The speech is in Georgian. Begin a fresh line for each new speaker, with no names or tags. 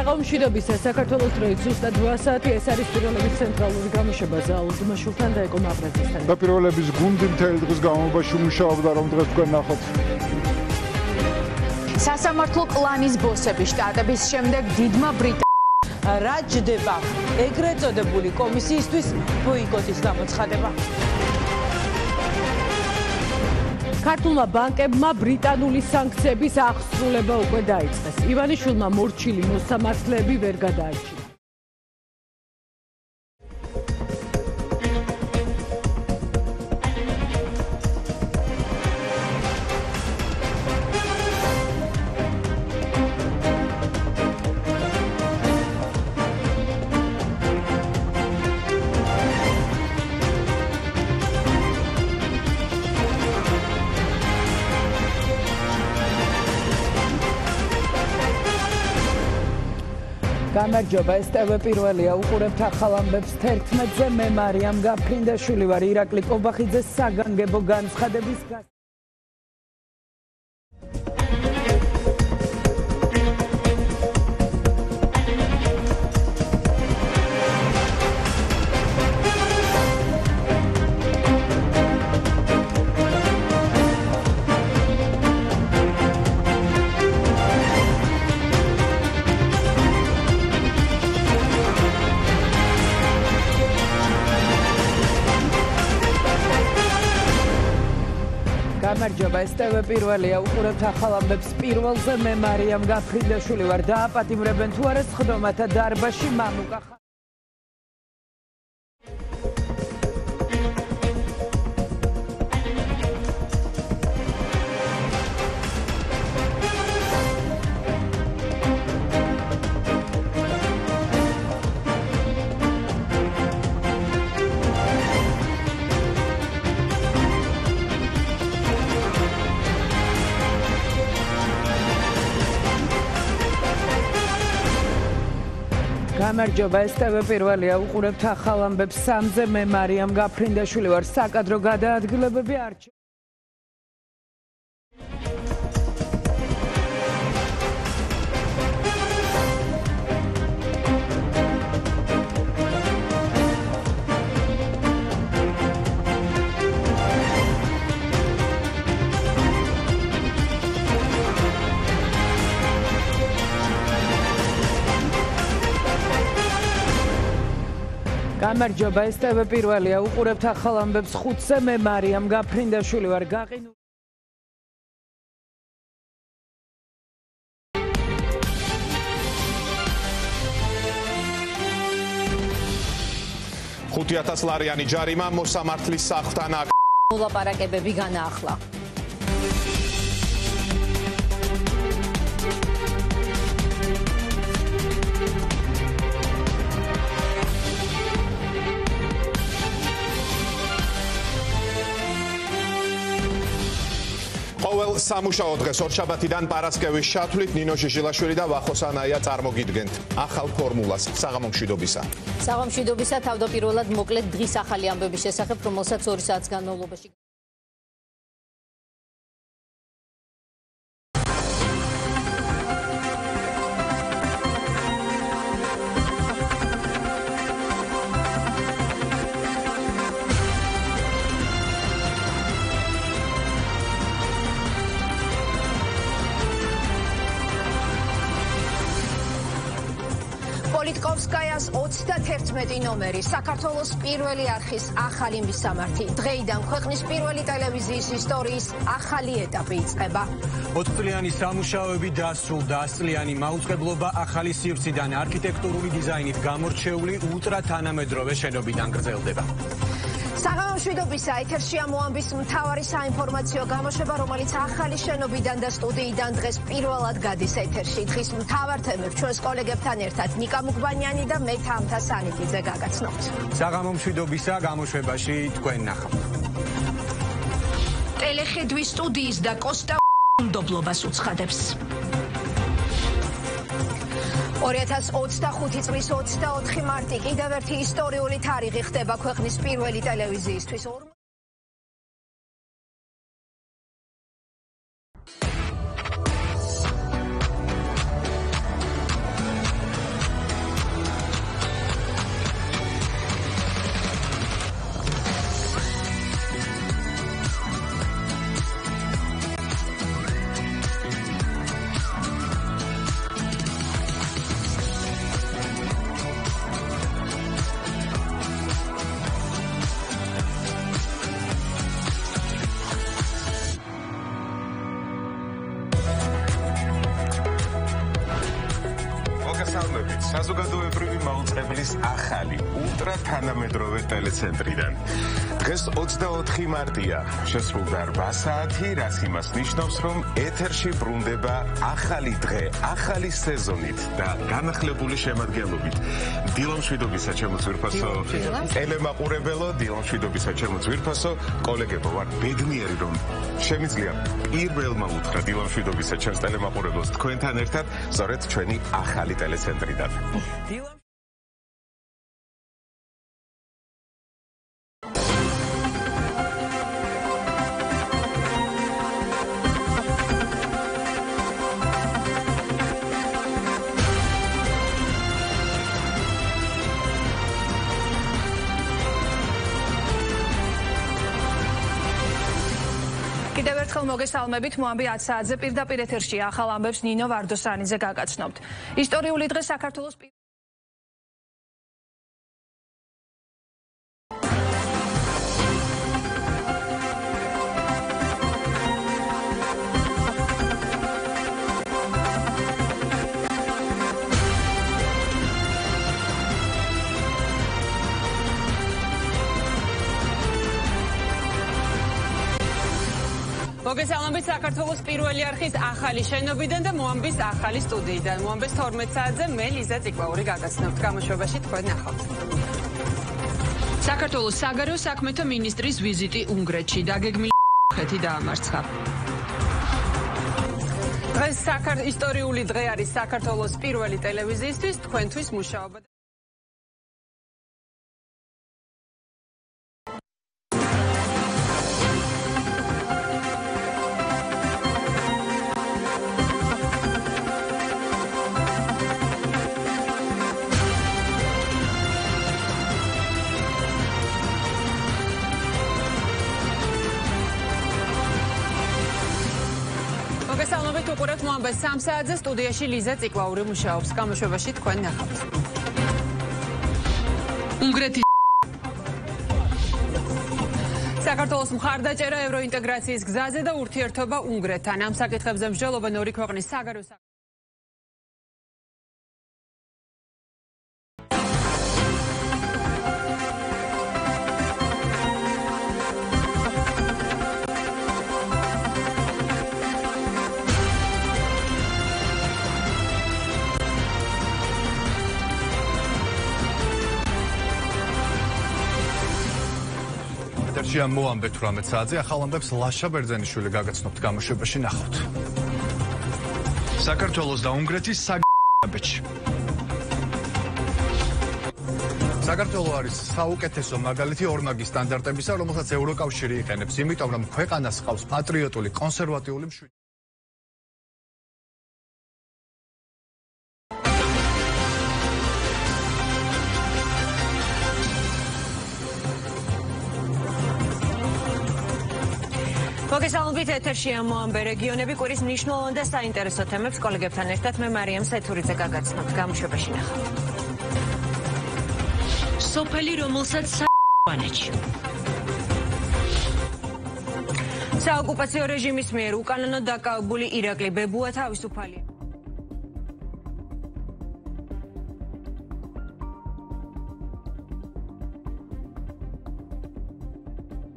საღამოშვიდობის საქართველოს დროით ზუსტად 8 საათი ეს არის პირველების ცენტრალური გამოშვება ზაალ დუმაშულთან და ეკო მაყრაძესთან.
და პირველების გუნდი მთელი დღის განმავლობაში მუშაობდა, რომ დღეს თქვენ ნახოთ.
სასამართლო კლანის ბოსების შტატების შემდეგ დიდმა ბრიტანეთმა
რა ჯდება ეგრეთ წოდებული კომისიისთვის ბოიკოტის გამოცხადება.
ქართულმა ბანკებმა ბრიტანული სანქციების აღსრულება უკვე დაიწყეს. ივანიშვილმა მორჩილი მოსამართლეები ვერ გადაარჩინა. გამარჯობა, ეს TV პირველია, უყურებთ ახალ ამბებს 11-ზე, მე მარიამ გაფრინდაშვილი ვარ, ირაკლი კობახიძეს საგანგებო განცხადების გამარჯობა, ეს TV პირველია, უყურებთ ახალ ამბებს პირველზე, მე მარიამ გაფრინდაშვილი ვარ, დააპატიმრებენ თუ არა სხდომათა დარბაზში მამუკა გამარჯობა, ეს TV პირველია, უყურებთ ახალ ამბებს 3-ზე, მე მარიამ გაფრინდაშვილი ვარ, საკადრო გადაადგილებები არჩევ გამარჯობა, ეს TV პირველია, უყურებთ ახალ ამბებს 5-ზე, მე მარიამ გაფრინდაშვილი ვარ, გაყინული
$5,000 ჯარიმა მოსამართლის სახლთან
მოლაპარაკებები განაახლა.
ყოველ სამუშაო დღეს ორშაბათიდან პარასკევის შათვლით ნინო შიშილაშვილი და ვახოსანაია წარმოგიდგენთ ახალ ფორმულას საღამომშვიდობისა.
საღამომშვიდობისა თავდაპირველად მოკლედ დღის ახალი ამბების შესახებ, რომელსაც 2 საათის განმავლობაში პოლიტკოვსკაიას 31 ნომერი, საქართველოს პირველი არხის ახალი მისამართი. დღეიდან ქვეყნის პირველი ტელევიზიის ისტორიის ახალი ეტაპი იწყება.
4 წლიანი სამუშაოები დასრულდა, 100 წლიანი მაუწყებლობა ახალი სივრციდან არქიტექტურული დიზაინით გამორჩეული ულტრათანამედროვე შენობიდან გრძელდება.
საღამომშვიდობისა ეთერშია მოამბის მთავარი საინფორმაციო გამოშვება, რომელიც ახალი შენობიდან და სტუდიიდან დღეს პირველად გადის ეთერში. დღის მთავარ თემებს ჩვენს კოლეგებთან ერთად ნიკა მუგბანიანი და მე თამთა სანიკიძე გაგაცნობთ.
საღამომშვიდობისა გამოშვებაში თქვენ ნახავთ.
ტელეხედვის სტუდიის და კოსტა უნდობლობას უცხადებს. 2025 წლის 24 მარტი კიდევ ერთი ისტორიული თარიღი ხდება ქვეყნის პირველი ტელევიზიისთვის.
სოფლის ახალი ულტრა თანამედროვე ტელეცენტრიდან. დღეს 24 მარტია, შესრულდა 8 საათი, რაც იმას ნიშნავს, რომ ეთერში ბრუნდება ახალი დღე, ახალი სეზონით და განახლებული შემადგენლობით. დილო მშვიდობისა ჩემო ძვირფასო ტელემაყურებელო, დილო მშვიდობისა ჩემო ძვირფასო კოლეგებო, ვარ ბედნიერი რომ შემიძლია პირველმა უთხრა დილო მშვიდობისა ჩემს ტელემაყურებელს თქვენთან ერთად, სწორედ ჩვენი ახალი ტელეცენტრიდან.
კიდევ ერთხელ მოგესალმებით, მოამბი 10 საათზე პირდაპირ ეთერში ახალ ამბებს ნინო ვარდოსანიძე გაგაცნობთ. ისტორიული დღე საქართველოს
მოგესალმებით საქართველოს პირველი არხის ახალი შენობიდან და მოამბის ახალი სტუდიიდან. მოამბეს 12 საათზე მე ლიზა ციკლაური გაგაცნობთ. გამოშვებაში თქვენ ნახავთ. საქართველოს საგარეო საქმეთა მინისტრის ვიზიტი უნგრეთში დაგეგმილი ხეთი დაამარცხა. დღეს ისტორიული დღე არის საქართველოს პირველი ტელევიზიისთვის, თქვენთვის მუშაობა მოგესალმებით, უყურებთ მოამბეს 3 საათზე სტუდიაში ლიზა ციკლაური მუშაობს. გამოშვებაში თქვენ ნახავთ. უნგრეთის საქართველოს მხარდაჭერა ევროინტეგრაციის გზაზე და ურთიერთობა უნგრეთთან. ამ საკითხებზე მსჯელობენ ორი ქვეყნის საგარეო
მოამბე 18 საათზე ახალ ამბებს ლაშა ბერძენიშვილი გაგაცნობთ. გამოშვებაში ნახავთ. საქართველოს და უნგრეთის საგარეო საქართველო არის საუკეთესო მაგალითი ორმაგი სტანდარტებისა, რომელსაც ევროკავშირი იყენებს, იმიტომ რომ ქვეყანას ჰყავს პატრიოტული, კონსერვატიული მშვიდობა.
მოგესალმებით, ეთერშია მოამბე რეგიონები კვირის მნიშვნელოვან და საინტერესო თემებს კოლეგებთან ერთად მე მარიამ საითურიძე გაგაცნობთ. გამოშვებაში ნახავთ. სოფელი, რომელსაც საანეჩი საოკუპაციო რეჟიმის მიერ უკანონოდ დაკავებული ირაკლი ბებუა თავისუფალია.